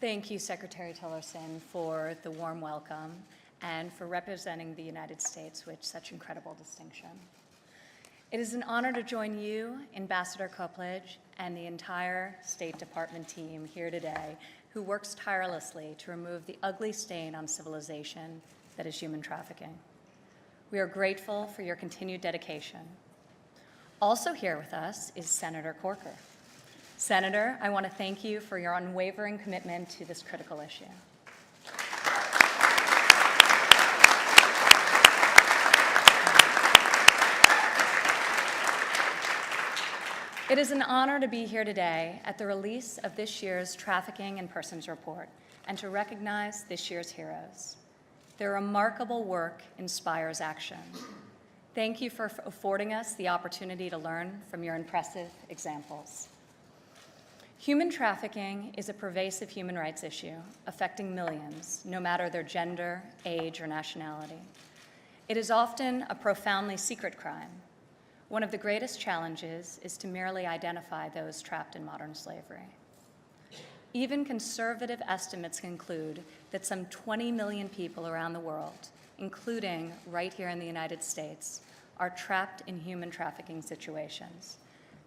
Thank you, Secretary Tillerson, for the warm welcome and for representing the United States with such incredible distinction. It is an honor to join you, Ambassador Copeland, and the entire State Department team here today who works tirelessly to remove the ugly stain on civilization that is human trafficking. We are grateful for your continued dedication. Also here with us is Senator Corker. Senator, I want to thank you for your unwavering commitment to this critical issue. It is an honor to be here today at the release of this year's Trafficking in Persons Report and to recognize this year's heroes. Their remarkable work inspires action. Thank you for affording us the opportunity to learn from your impressive examples. Human trafficking is a pervasive human rights issue affecting millions, no matter their gender, age, or nationality. It is often a profoundly secret crime. One of the greatest challenges is to merely identify those trapped in modern slavery. Even conservative estimates conclude that some 20 million people around the world, including right here in the United States, are trapped in human trafficking situations.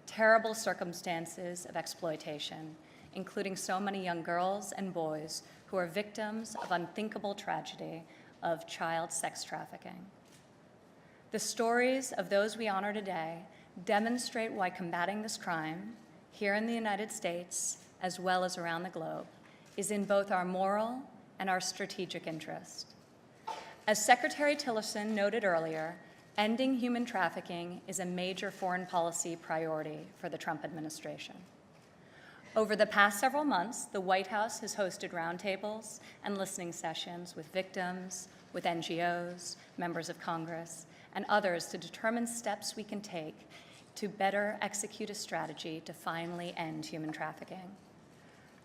Terrible circumstances of exploitation, including so many young girls and boys who are victims of unthinkable tragedy of child sex trafficking. The stories of those we honor today demonstrate why combating this crime, here in the United States as well as around the globe, is in both our moral and our strategic interest. As Secretary Tillerson noted earlier, ending human trafficking is a major foreign policy priority for the Trump administration. Over the past several months, the White House has hosted roundtables and listening sessions with victims, with NGOs, members of Congress, and others to determine steps we can take to better execute a strategy to finally end human trafficking.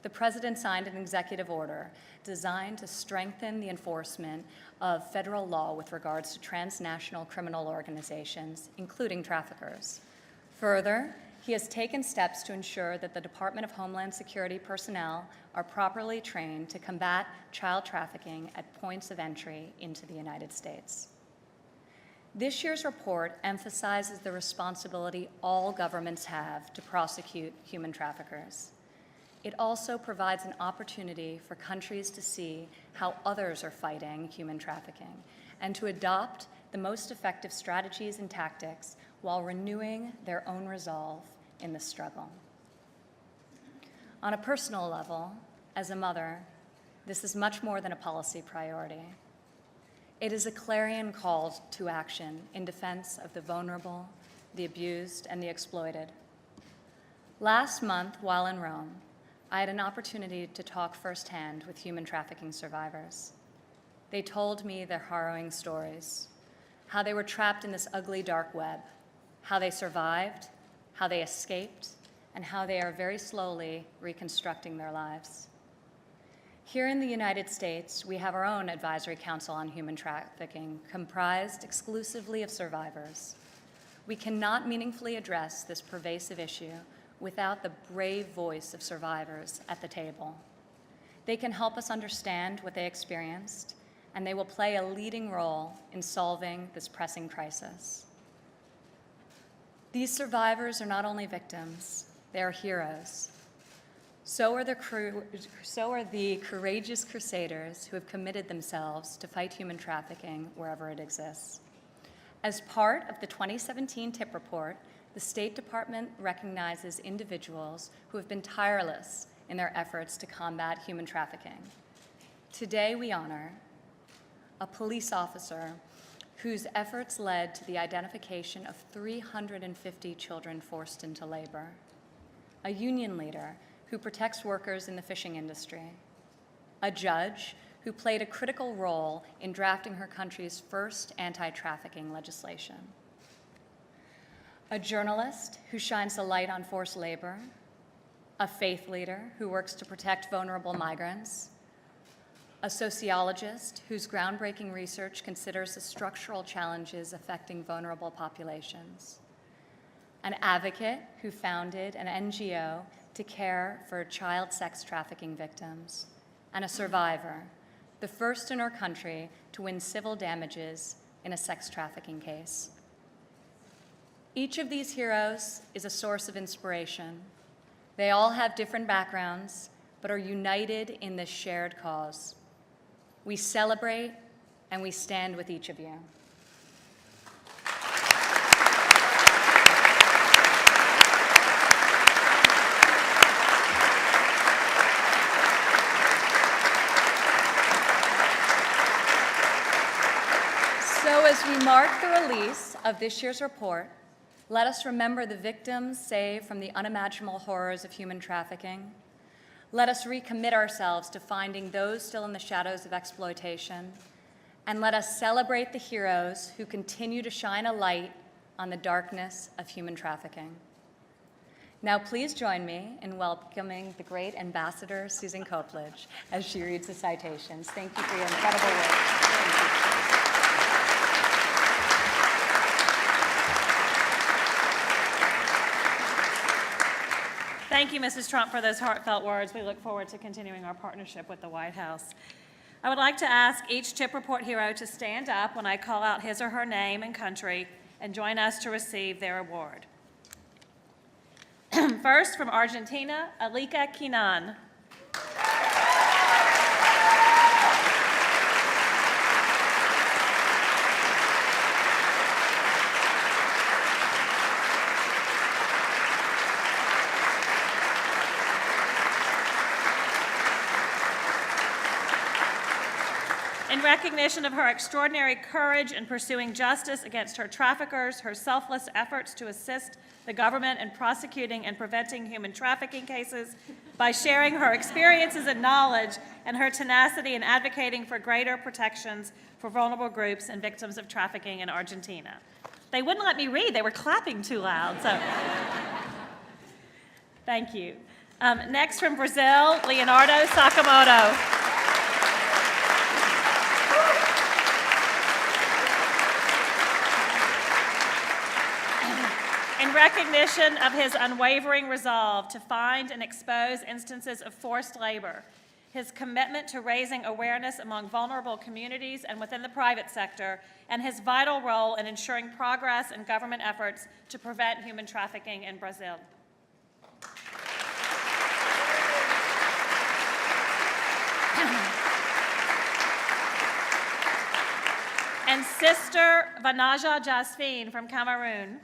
The President signed an executive order designed to strengthen the enforcement of federal law with regards to transnational criminal organizations, including traffickers. Further, he has taken steps to ensure that the Department of Homeland Security personnel are properly trained to combat child trafficking at points of entry into the United States. This year's report emphasizes the responsibility all governments have to prosecute human traffickers. It also provides an opportunity for countries to see how others are fighting human trafficking and to adopt the most effective strategies and tactics while renewing their own resolve in the struggle. On a personal level, as a mother, this is much more than a policy priority. It is a clarion call to action in defense of the vulnerable, the abused, and the exploited. Last month, while in Rome, I had an opportunity to talk firsthand with human trafficking survivors. They told me their harrowing stories, how they were trapped in this ugly dark web, how they survived, how they escaped, and how they are very slowly reconstructing their lives. Here in the United States, we have our own Advisory Council on Human Trafficking, comprised exclusively of survivors. We cannot meaningfully address this pervasive issue without the brave voice of survivors at the table. They can help us understand what they experienced, and they will play a leading role in solving this pressing crisis. These survivors are not only victims, they are heroes. So are the courageous crusaders who have committed themselves to fight human trafficking wherever it exists. As part of the 2017 TIP report, the State Department recognizes individuals who have been tireless in their efforts to combat human trafficking. Today we honor a police officer whose efforts led to the identification of 350 children forced into labor, a union leader who protects workers in the fishing industry, a judge who played a critical role in drafting her country's first anti-trafficking legislation, a journalist who shines a light on forced labor, a faith leader who works to protect vulnerable migrants, a sociologist whose groundbreaking research considers the structural challenges affecting vulnerable populations, an advocate who founded an NGO to care for child sex trafficking victims, and a survivor, the first in our country to win civil damages in a sex trafficking case. Each of these heroes is a source of inspiration. They all have different backgrounds, but are united in this shared cause. We celebrate and we stand with each of you. So as we mark the release of this year's report, let us remember the victims saved from the unimaginable horrors of human trafficking. Let us recommit ourselves to finding those still in the shadows of exploitation. And let us celebrate the heroes who continue to shine a light on the darkness of human trafficking. Now please join me in welcoming the great Ambassador Susan Copeland as she reads the citations. Thank you for your incredible work. Thank you. Thank you, Mrs. Trump, for those heartfelt words. We look forward to continuing our partnership with the White House. I would like to ask each TIP Report hero to stand up when I call out his or her name and country and join us to receive their award. First, from Argentina, Alika Kinan. In recognition of her extraordinary courage in pursuing justice against her traffickers, her selfless efforts to assist the government in prosecuting and preventing human trafficking cases by sharing her experiences and knowledge, and her tenacity in advocating for greater protections for vulnerable groups and victims of trafficking in Argentina. They wouldn't let me read. They were clapping too loud. So, thank you. Next from Brazil, Leonardo Sakamoto. In recognition of his unwavering resolve to find and expose instances of forced labor, his commitment to raising awareness among vulnerable communities and within the private sector, and his vital role in ensuring progress in government efforts to prevent human trafficking in Brazil. And Sister Vanaja Jasfine from Cameroon.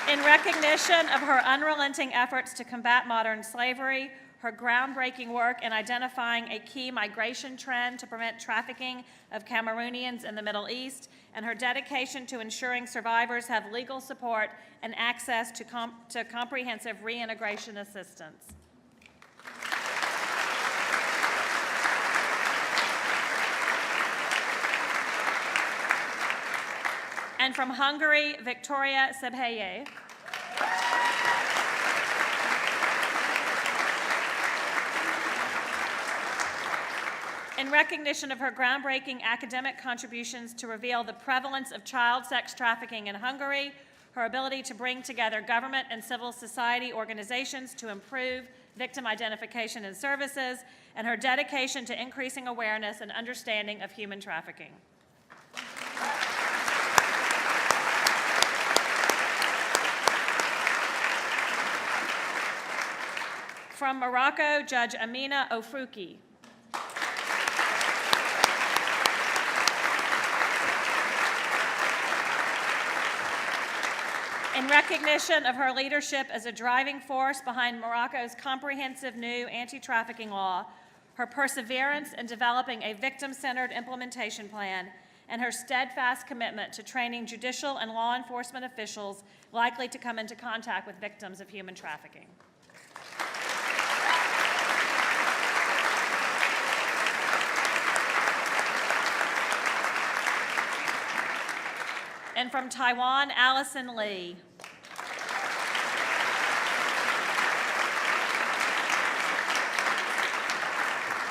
In recognition of her unrelenting efforts to combat modern slavery, her groundbreaking work in identifying a key migration trend to prevent trafficking of Cameroonians in the Middle East, and her dedication to ensuring survivors have legal support and access to comprehensive reintegration assistance. And from Hungary, Victoria Sebhelye. In recognition of her groundbreaking academic contributions to reveal the prevalence of child sex trafficking in Hungary, her ability to bring together government and civil society organizations to improve victim identification and services, and her dedication to increasing awareness and understanding of human trafficking. From Morocco, Judge Amina Ofrouki. In recognition of her leadership as a driving force behind Morocco's comprehensive new anti-trafficking law, her perseverance in developing a victim-centered implementation plan, and her steadfast commitment to training judicial and law enforcement officials likely to come into contact with victims of human trafficking. And from Taiwan, Allison Lee.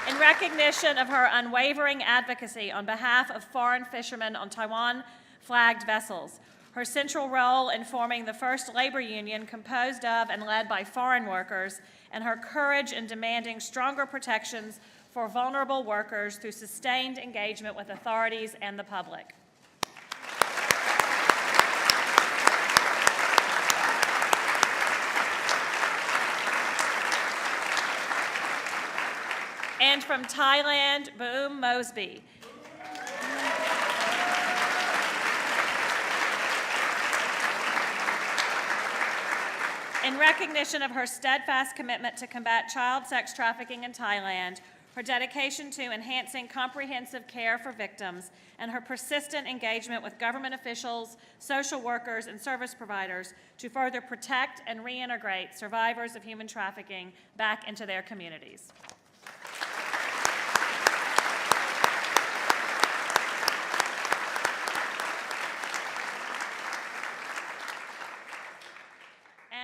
In recognition of her unwavering advocacy on behalf of foreign fishermen on Taiwan-flagged vessels, her central role in forming the first labor union composed of and led by foreign workers, and her courage in demanding stronger protections for vulnerable workers through sustained engagement with authorities and the public. And from Thailand, Boom Mosby. In recognition of her steadfast commitment to combat child sex trafficking in Thailand, her dedication to enhancing comprehensive care for victims, and her persistent engagement with government officials, social workers, and service providers to further protect and reintegrate survivors of human trafficking back into their communities.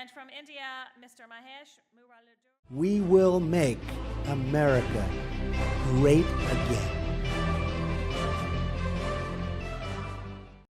And from India, Mr. Mahesh Muralidharan. We will make America great again.